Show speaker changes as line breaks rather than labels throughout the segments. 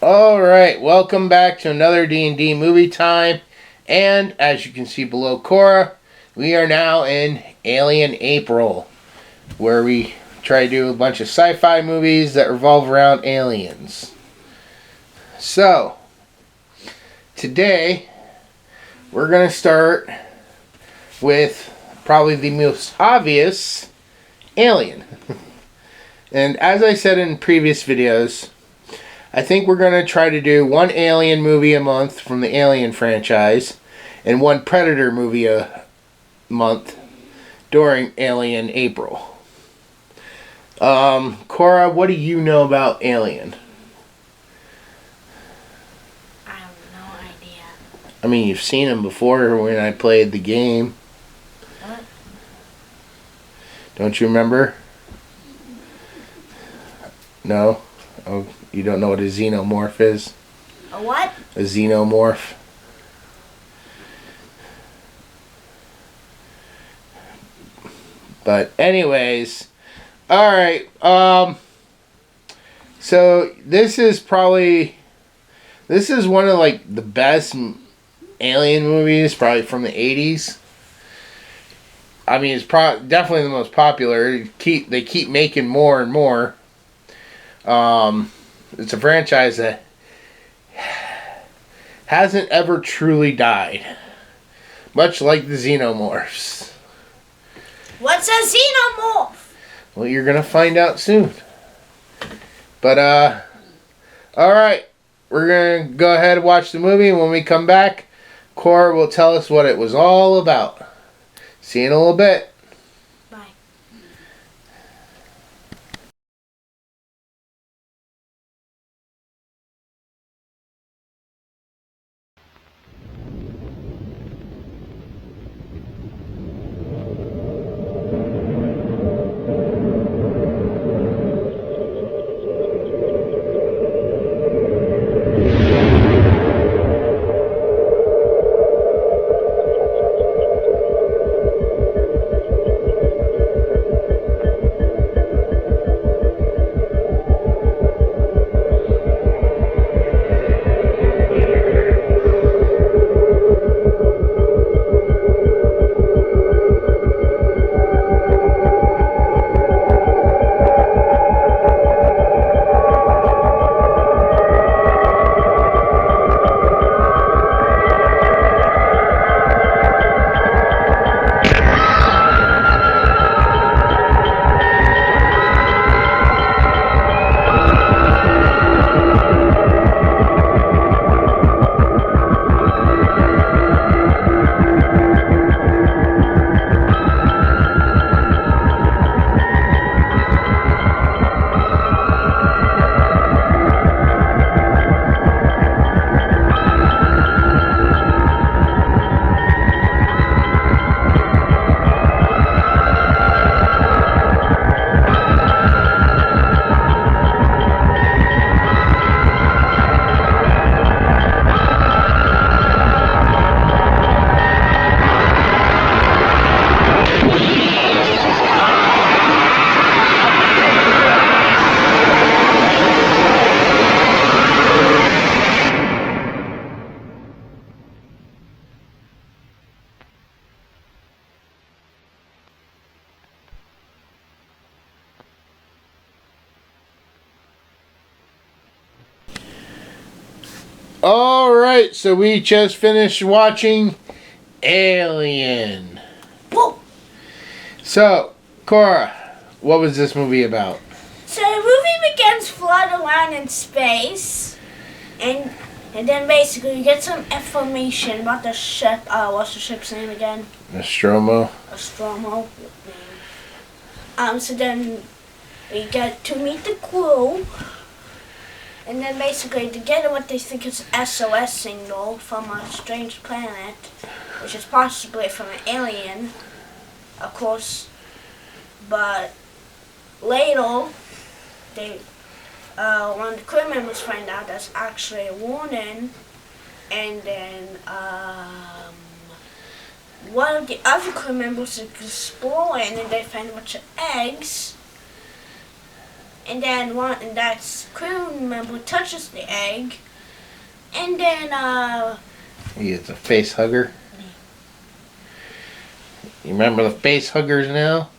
Alright, welcome back to another D&D Movie Time. And as you can see below Cora, we are now in Alien April, where we try to do a bunch of sci-fi movies that revolve around aliens. So, today, we're going to start with probably the most obvious alien. And as I said in previous videos, I think we're going to try to do one Alien movie a month from the Alien franchise and one Predator movie a month during Alien April. Cora, what do you know about Alien?
I have no idea.
I mean, you've seen him before when I played the game.
What?
Don't you remember? No? Oh, you don't know what a xenomorph is?
A what?
A xenomorph. But anyways, alright, so this is one of like the best alien movies probably from the 80s. I mean, it's definitely the most popular. They keep making more and more. It's a franchise that hasn't ever truly died. Much like the Xenomorphs.
What's a xenomorph?
Well, you're gonna find out soon. But, alright. We're gonna go ahead and watch the movie, and when we come back, Cora will tell us what it was all about. See you in a little bit.
Bye.
Alright, so we just finished watching Alien.
Whoa!
So, Cora, what was this movie about?
So the movie begins flying around in space, and then basically you get some information about the ship. What's the ship's name again?
Nostromo.
Nostromo. So then we get to meet the crew. And then basically to get what they think is an SOS signal from a strange planet, which is possibly from an alien, of course. But later, one of the crew members find out that's actually a warning, and then one of the other crew members is exploring, and they find a bunch of eggs. And then that crew member touches the egg. And then,
He is a face hugger. You remember the face huggers now?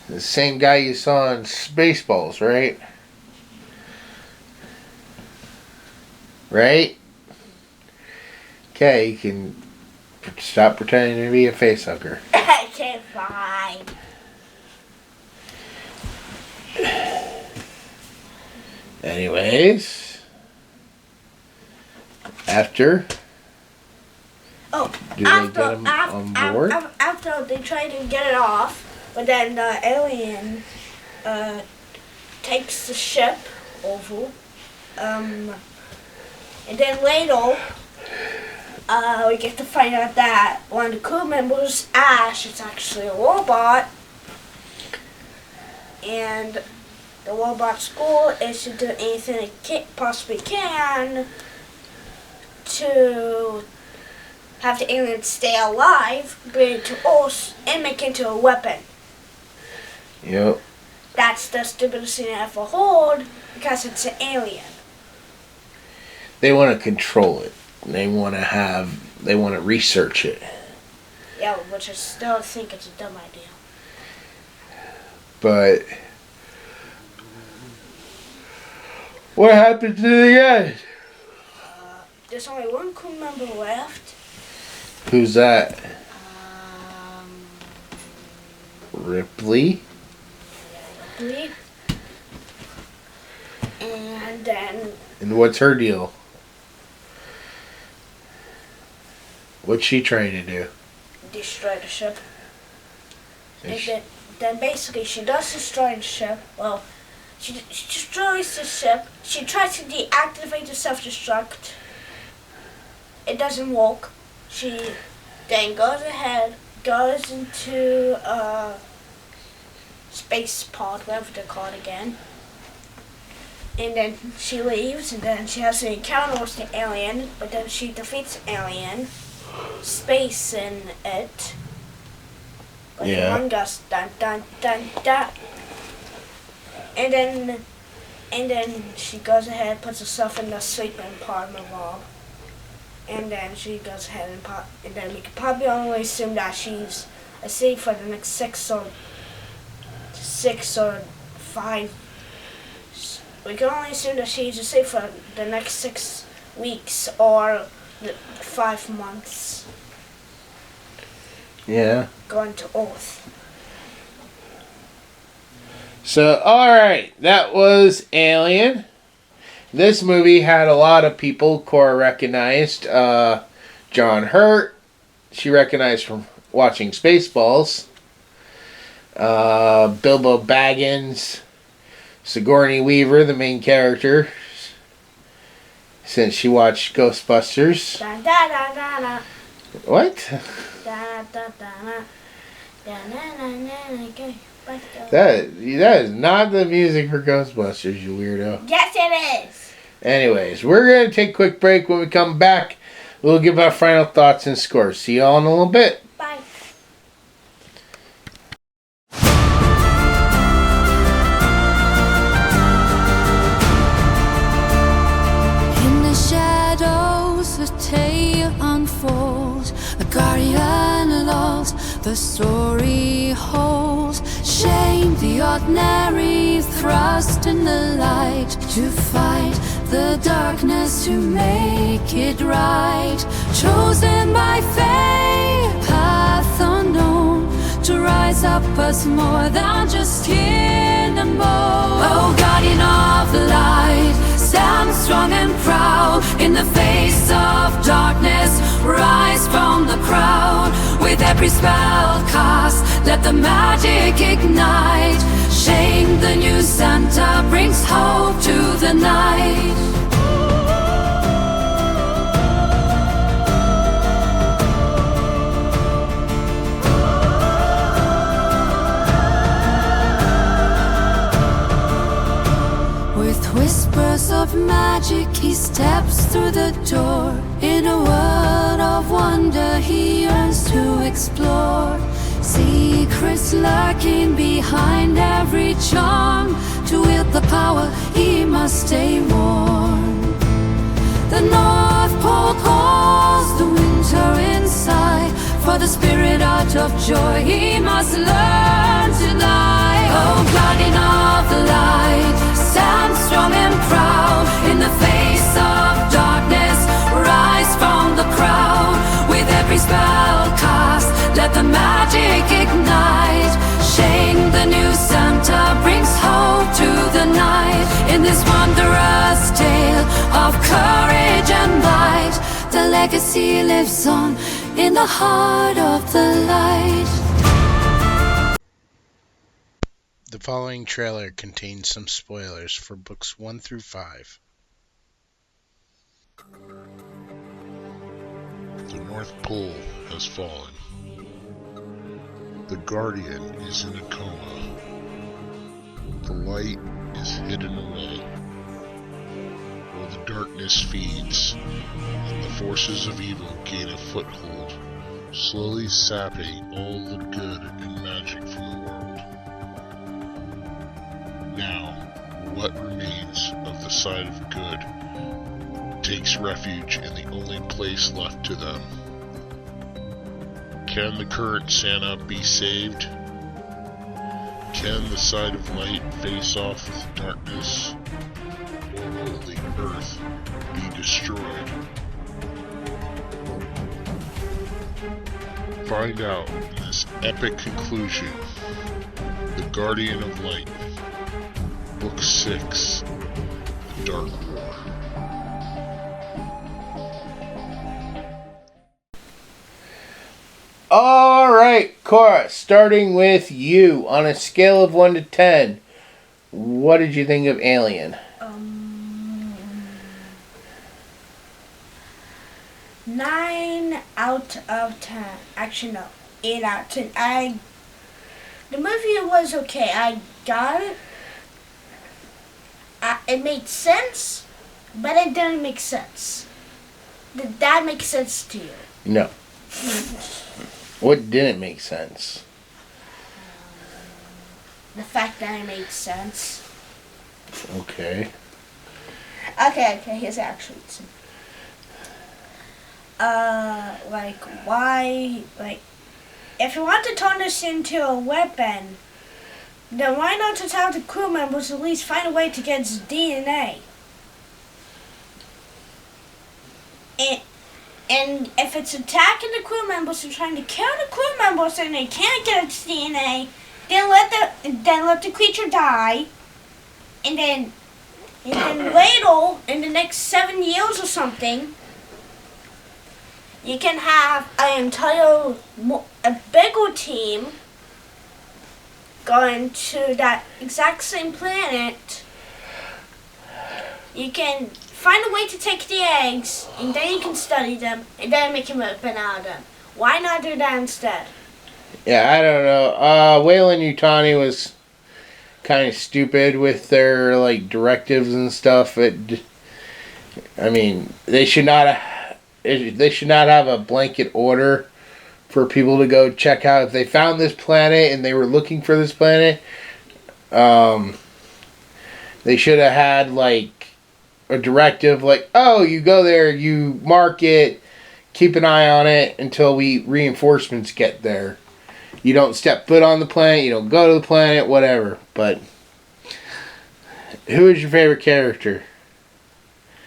The same guy you saw in Spaceballs, right? Right? Okay, you can stop pretending to be a face hugger.
Okay, fine.
Anyways, after do they get him on board?
After they try to get it off, but then the alien takes the ship over, and then later we get to find out that one of the crew members, Ash, is actually a robot, and the robot's goal is to do anything it possibly can to have the alien stay alive, bring it to us, and make it into a weapon.
Yep.
That's the stupidest thing I ever heard, because it's an alien.
They want to control it. They want to research it.
Yeah, which I still think it's a dumb idea.
But what happened to the end?
There's only one crew member left.
Who's that? Ripley?
Ripley. And then...
And what's her deal? What's she trying to do?
Destroy the ship. And then basically she does destroy the ship. Well, she destroys the ship. She tries to deactivate the self-destruct. It doesn't work. She then goes into a space pod, whatever they're called again. And then she leaves, and then she has an encounter with the alien, but then she defeats the alien, space in it. Like Among Us, dun dun dun dun. And then she goes ahead, puts herself in the sleeping part of the bomb. And then she goes ahead and then we can probably only assume that she's asleep for the next 6 or 5. We can only assume that she's asleep for the next 6 weeks or 5 months.
Yeah.
Going to Earth.
So, alright, that was Alien. This movie had a lot of people Cora recognized. John Hurt, she recognized from watching Spaceballs. Bilbo Baggins. Sigourney Weaver, the main character, since she watched Ghostbusters.
Da, da, da, da, da.
What?
Da, da, da, da. Da, na, na, na, na, go.
That is not the music for Ghostbusters, you weirdo.
Yes, it is.
Anyways, we're going to take a quick break. When we come back, we'll give our final thoughts and scores. See y'all in a little bit.
Bye.
In the shadows, the tale unfolds. A guardian lost, the story holds. Shame the ordinary, thrust in the light to fight the darkness to make it right. Chosen by fate, path unknown, to rise up as more than just skin and bone. Oh, guardian of the light, stand strong and proud in the face of darkness. Rise from the crowd with every spell cast. Let the magic ignite. Shame the new Santa brings hope to the night. Whispers of magic, he steps through the door. In a world of wonder, he yearns to explore. See secrets lurking behind every charm. To wield the power, he must stay warm. The North Pole calls the winter inside. For the spirit out of joy, he must learn to die. Oh, guardian of the light, stand strong and proud. In the face of darkness, rise from the crowd. With every spell cast, let the magic ignite. Shane, the new Santa, brings hope to the night. In this wondrous tale of courage and light, the legacy lives on in the heart of the light.
The following trailer contains some spoilers for books 1 through 5.
The North Pole has fallen. The Guardian is in a coma. The light is hidden away. While the darkness feeds, and the forces of evil gain a foothold, slowly sapping all the good and magic from the world. Now, what remains of the side of good takes refuge in the only place left to them. Can the current Santa be saved? Can the side of light face off with darkness? Or will the earth be destroyed? Find out in this epic conclusion, The Guardian of Light, Book 6, The Dark War.
Alright, Cora, starting with you. On a scale of 1 to 10, what did you think of Alien?
9 out of 10. Actually, no. 8 out of 10. The movie was okay. I got it. It made sense, but it didn't make sense. Did that make sense to you?
No. What didn't make sense?
The fact that it made sense.
Okay.
Okay, here's actually some. Why, if you want to turn this into a weapon, then why not just have the crew members at least find a way to get its DNA? And if it's attacking the crew members and trying to kill the crew members and they can't get its DNA, then let the creature die, and then later, in the next 7 years or something, you can have a bigger team going to that exact same planet. You can find a way to take the eggs, and then you can study them, and then make a weapon out of them. Why not do that instead?
Yeah, I don't know. Wayland Yutani was kind of stupid with their directives and stuff. I mean, they should not have a blanket order for people to go check out. If they found this planet and they were looking for this planet, they should have had a directive oh, you go there, you mark it, keep an eye on it until reinforcements get there. You don't step foot on the planet, you don't go to the planet, whatever. But who is your favorite character?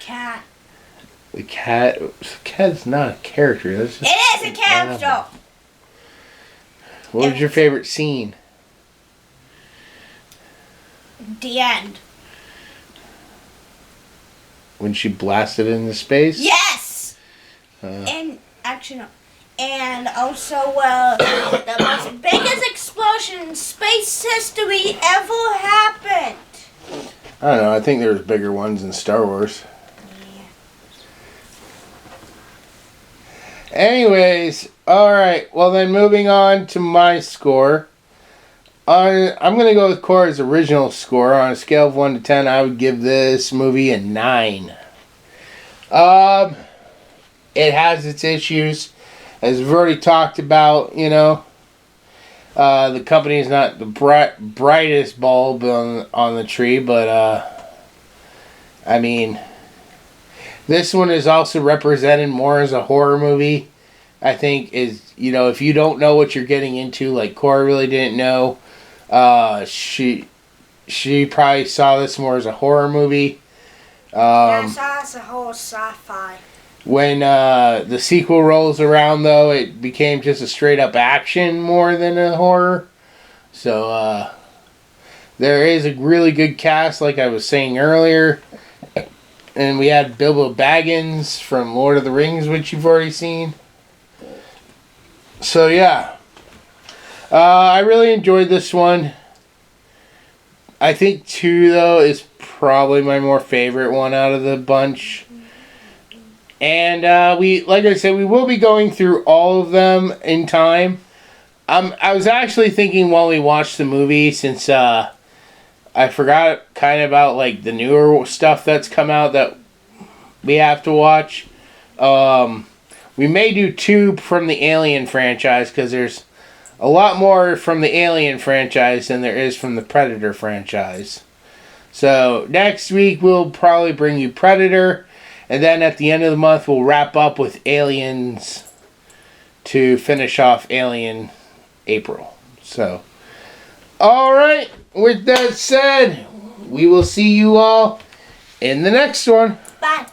Cat.
The cat. Cat's not a character. That's just
It is a character.
What was your favorite scene?
The end.
When she blasted into space?
Yes! And actually, no. And also, the most biggest explosion in space history ever happened.
I don't know. I think there's bigger ones in Star Wars. Yeah. Anyways, alright. Well, then moving on to my score. I'm going to go with Cora's original score. On a scale of 1 to 10, I would give this movie a 9. It has its issues, as we've already talked about, The company's not the brightest bulb on the tree, but I mean, this one is also represented more as a horror movie. I think is, you know, if you don't know what you're getting into, like Cora really didn't know, she probably saw this more as a horror movie.
Yeah, I saw it as a whole sci-fi.
When the sequel rolls around, though, it became just a straight up action more than a horror. So there is a really good cast, like I was saying earlier. And we had Bilbo Baggins from Lord of the Rings, which you've already seen. So yeah, I really enjoyed this one. I think 2, though, is probably my more favorite one out of the bunch. And like I said, we will be going through all of them in time. I was actually thinking while we watched the movie, since I forgot kind of about like the newer stuff that's come out that we have to watch. We may do 2 from the Alien franchise, because there's a lot more from the Alien franchise than there is from the Predator franchise. So next week we'll probably bring you Predator, and then at the end of the month we'll wrap up with Aliens to finish off Alien April. So, alright, with that said, we will see you all in the next one.
Bye.